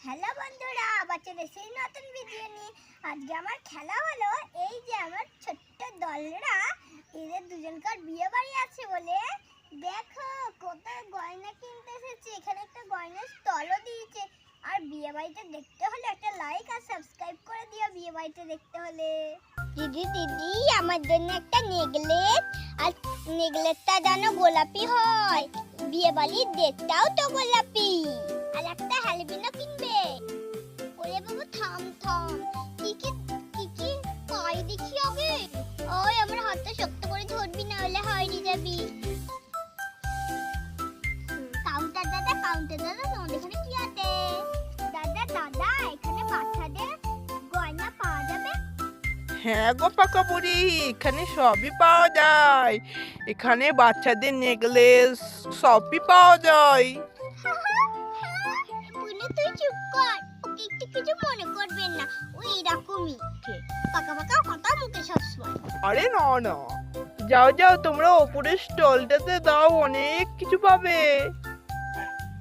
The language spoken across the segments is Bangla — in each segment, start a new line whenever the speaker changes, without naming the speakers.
হ্যালো বন্ধুরা, বাচ্চাদের সেই নতুন ভিডিও নিয়ে আজকে আমার খেলা হলো। এই যে আমার ছোট্ট দলরা, এদের দুজনকার বিয়ে বাড়ি আছে বলে দেখো কত গয়না কিনতে এসেছে। এখানে একটা গয়নার স্টলও দিয়েছে। আর বিয়ে বাড়িটা দেখতে হলে একটা লাইক আর সাবস্ক্রাইব করে দিও বিয়ে বাড়িটা দেখতে হলে। দিদি দিদি আমার জন্য একটা নেকলেস, আর নেকলেসটা যেন গোলাপি হয়। বিয়ে বাড়ির ডেটটাও তো গোলাপি। আর একটা হ্যালবিনো কিনবে। ওরে বাবু থাম থাম, কি পাই দেখি আগে। ওই আমার হাতটা শক্ত করে ধরবি, না হলে হারিয়ে যাবি। কাউন্টার দাদা তোমাদের এখানে কি আছে? দাদা এখানে বাচ্চাদের গয়না পাওয়া যাবে?
হ্যাঁ গো পাকা বুড়ি, এখানে সবই পাওয়া যায়। এখানে বাচ্চাদের নেকলেস সবই পাওয়া যায়।
তুই চুপ কর, ওকে একটু কিছু মনে করবেন না। ও এরকমই পাকা কথা মুখে সবসময়।
আরে না না, যাও যাও, তোমরা ওপরের স্টলটাতে দাও, অনেক কিছু পাবে।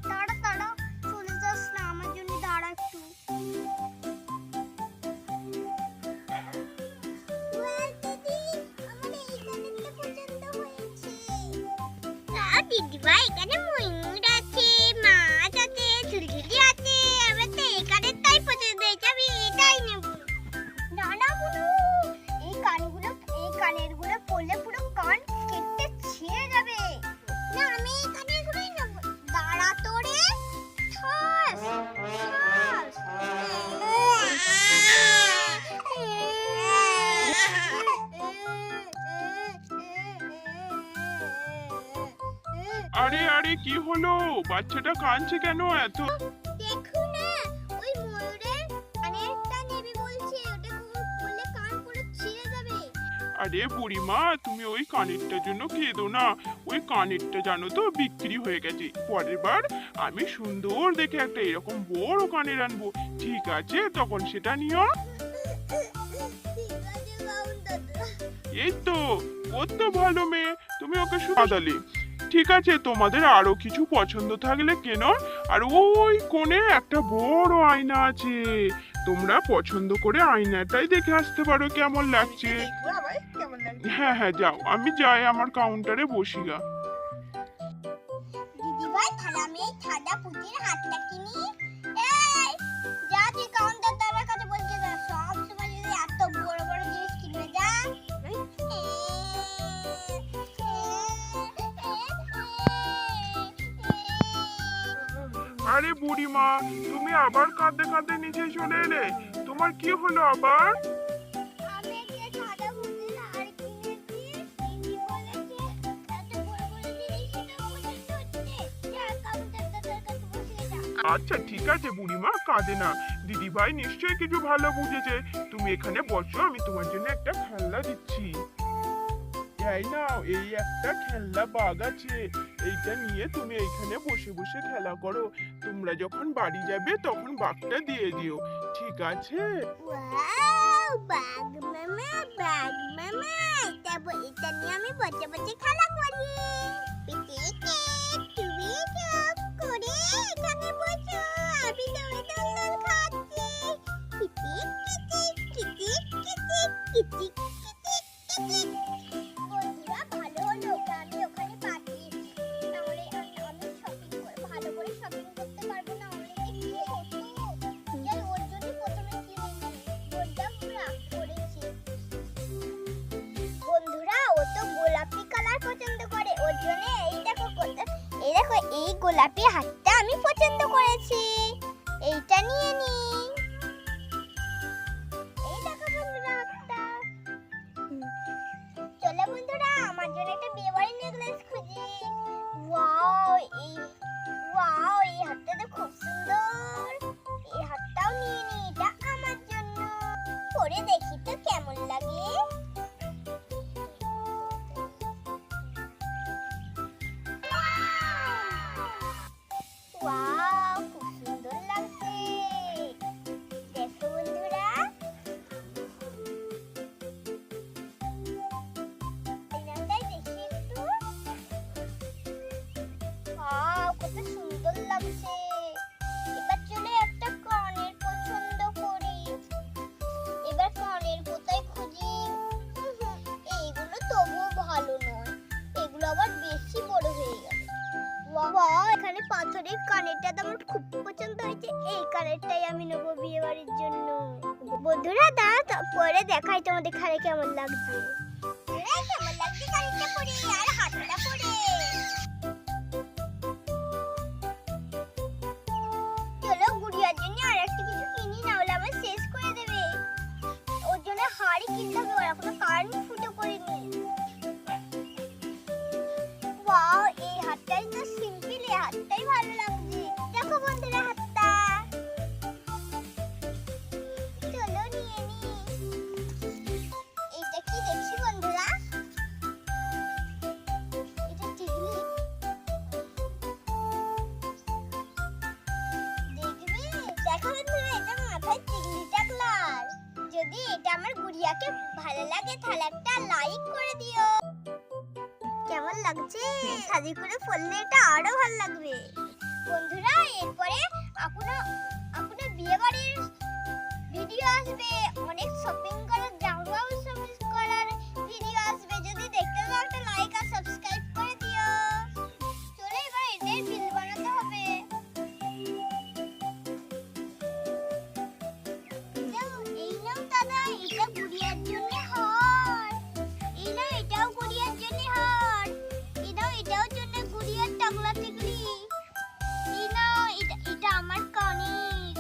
তাড়া চলে যাস না, আমার জন্য দাঁড়া একটু। দিদি ভাই এখানে ময়ূর আছে, মাছ আছে, ঝুলঝুলি আছে। আমার তো এই কানেরটাই পছন্দ হয়েছে, আমি এটাই নেব। না বুনু, এই কানেরগুলো পরলে পুরো কান কেটে ছিঁড়ে যাবে। না আমি এই কানেরগুলোই নেব। দাঁড়া তোরে ঠাস ঠাস।
আরে আরে কি হলো? বাচ্চাটা কাঁদছে কেন এত?
দেখো না, ওই ময়ূরের কানেরটা নেবে বলছে। ওটা পরলে কান পুরো ছিঁড়ে যাবে।
আরে বুড়িমা, তুমি ওই কানেরটার জন্য কেঁদো না। ওই কানেরটা জানো তো বিক্রি হয়ে গেছে। পরের বার আমি সুন্দর দেখে একটা এরকম বড় কানের আনবো, ঠিক আছে? তখন সেটা নিও। এই তো, কত ভালো মেয়ে, তুমি ওকে সাদালে। ঠিক আছে, তোমাদের আরো কিছু পছন্দ থাকলে কেনো। আর ওই কোণে একটা বড় আয়না আছে, তোমরা পছন্দ করে আয়নাটাই দেখে আসতে পারো কেমন লাগছে। হ্যাঁ হ্যাঁ, যাও, আমি যাই আমার কাউন্টারে বসি গা।
দিদি ভাই তাহলে আমি এই ঠাডা পুতির হাতটা কিনি। এই যা, তুই কাউন্টার দাদার কাছে বলতে যা, সব সময় যদি এত বড় বড় জিনিস কিনবে যা।
আরে বুড়িমা, তুমি আবার কাঁদতে কাঁদতে নিচে চলে এলে, তোমার কি হলো আবার?
আমি একটা ঠাডা পুতির হার কিনেছি। দিদি বলেছে এত বড় বড় জিনিস কিনা পছন্দ হচ্ছে। যা কাউন্টার দাদার কাছে বসে যা।
আচ্ছা ঠিক আছে বুড়িমা, কাঁদে না। দিদি ভাই নিশ্চয়ই কিছু ভালো বুঝেছে। তুমি এখানে বসো, আমি তোমার জন্য একটা খেলনা দিচ্ছি। এই নাও, এই একটা খেলনা বাঘ আছে। এইটা নিয়ে তুমি এইখানে বসে বসে খেলা করো। তোমরা যখন বাড়ি যাবে তখন বাঘটা দিয়ে দিও, ঠিক আছে?
ওয়াও, বাঘ মামা এটা নিয়ে আমি বসে বসে খেলা করি। পিটিকে তুমি চুপ করে এখানে বসো, আমি দৌড়ে দৌড় খাচ্ছি। কিটিক বন্ধুরা, ভালো হলো ওকে আমি ওখানে পাঠিয়েছি। নাহলে আমি ভালো করে শপিং করতে পারবো না। হলে কি হতো? যাই, ওর জন্য প্রথমে কিনে নিই। রাগ করেছি। বন্ধুরা, ও তো গোলাপি কালার পছন্দ করে, ওর জন্য এই দেখো এই গোলাপি হাতটা আমি পছন্দ করেছি। এইটা নিয়ে নি। এই দেখো বন্ধুরা হাতটা। চলো বন্ধুরা, আমার জন্য একটা বিয়ে বাড়ির নেকলেস খুঁজি। ওয়াও এই হাতটা তো খুব সুন্দর। এই হাতটাও নিয়ে নি, এটা আমার জন্য। পরে দেখি তো কেমন লাগে। ওয়াও খুব সুন্দর লাগছে। হয়েছে, এই কালারটাই আমি নেবো বিয়ে বাড়ির জন্য। বন্ধুরা দাঁড়া, পরে দেখাই তোমাদের কালার কেমন লাগছে। কেমন লাগছে কালারটা পরে আর হাতটা পরে। চলো গুড়িয়ার জন্য আর একটা কিছু কিনি, না হলে আমার শেষ করে দেবে। ওর জন্য হাড়ি কিনতে হবে, ওরা কোনো কারেন্ট ফুটো করেনি। ওয়াও, এই হাতটাই তো সিম্পল, এই হাতটাই ভালো লাগছে। দেখো বন্ধুরা হাতটা, চলো নিয়ে নি। এইটা কি দেখছি বন্ধুরা, এটা টিকলি। দেখবে, দেখো বন্ধুরা, এটা মাথায় টিকলি টাকলার। যদি এটা আমার গুড়িয়াকে ভালো লাগে তাহলে একটা লাইক করে দিও। কেমন লাগছে সাজি করে পরলে এটা আরো ভালো লাগবে। বন্ধুরা এরপরে আপনার বিয়ে বাড়ির ভিডিও আসবে, অনেক শপিং করার, জামা শপিং করার ভিডিও আসবে। যদি দেখতে চাও একটা লাইক আর সাবস্ক্রাইব করে দিও। চলো এবার এটার বিল বানাতে হবে। এই নাও দাদা, এটা গুড়িয়ার জন্য হার। এই নাও, এটাও গুড়িয়ার জন্য হার। এই নাও, এটাও জন্য গুড়িয়ার টাকলা টিকলি। এই নাও, এটা আমার কানের।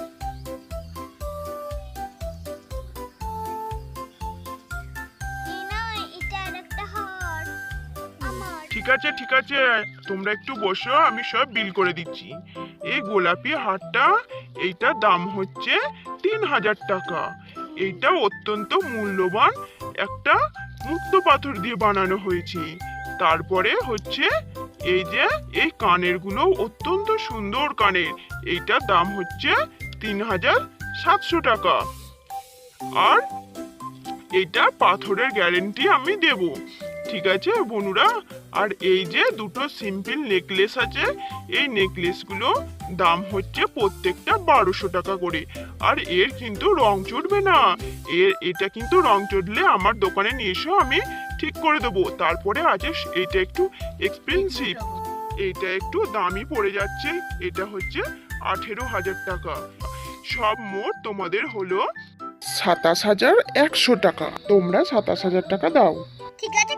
এই নাও, এটা আরেকটা হার আমার।
ঠিক আছে ঠিক আছে, তোমরা একটু বসো, আমি সব বিল করে দিচ্ছি। এই গোলাপি হারটা, এইটার দাম হচ্ছে 3000 টাকা। এইটা অত্যন্ত মূল্যবান একটা মুক্ত পাথর দিয়ে বানানো হয়েছে। তারপরে হচ্ছে এই যে এই কানের গুলো অত্যন্ত সুন্দর কানের, এইটার দাম হচ্ছে 3700 টাকা। আর এইটা পাথরের গ্যারেন্টি আমি দেব, ঠিক আছে বনুরা। আর এই যে দুটো সিম্পল নেকলেস আছে, এই নেকলেসগুলো দাম হচ্ছে প্রত্যেকটা 1200 টাকা করে। আর এর কিন্তু রং চড়বে না, এটা কিন্তু রং চড়লে আমার দোকানে নিয়ে এসো, আমি ঠিক করে দেবো। তারপরে আছে এটা একটু এক্সপেন্সিভ, এটা একটু দামি পড়ে যাচ্ছে, এটা হচ্ছে 18,000 টাকা। সব মোট তোমাদের হলো 27,100 টাকা। তোমরা 27,000 টাকা দাও।
ঠিক আছে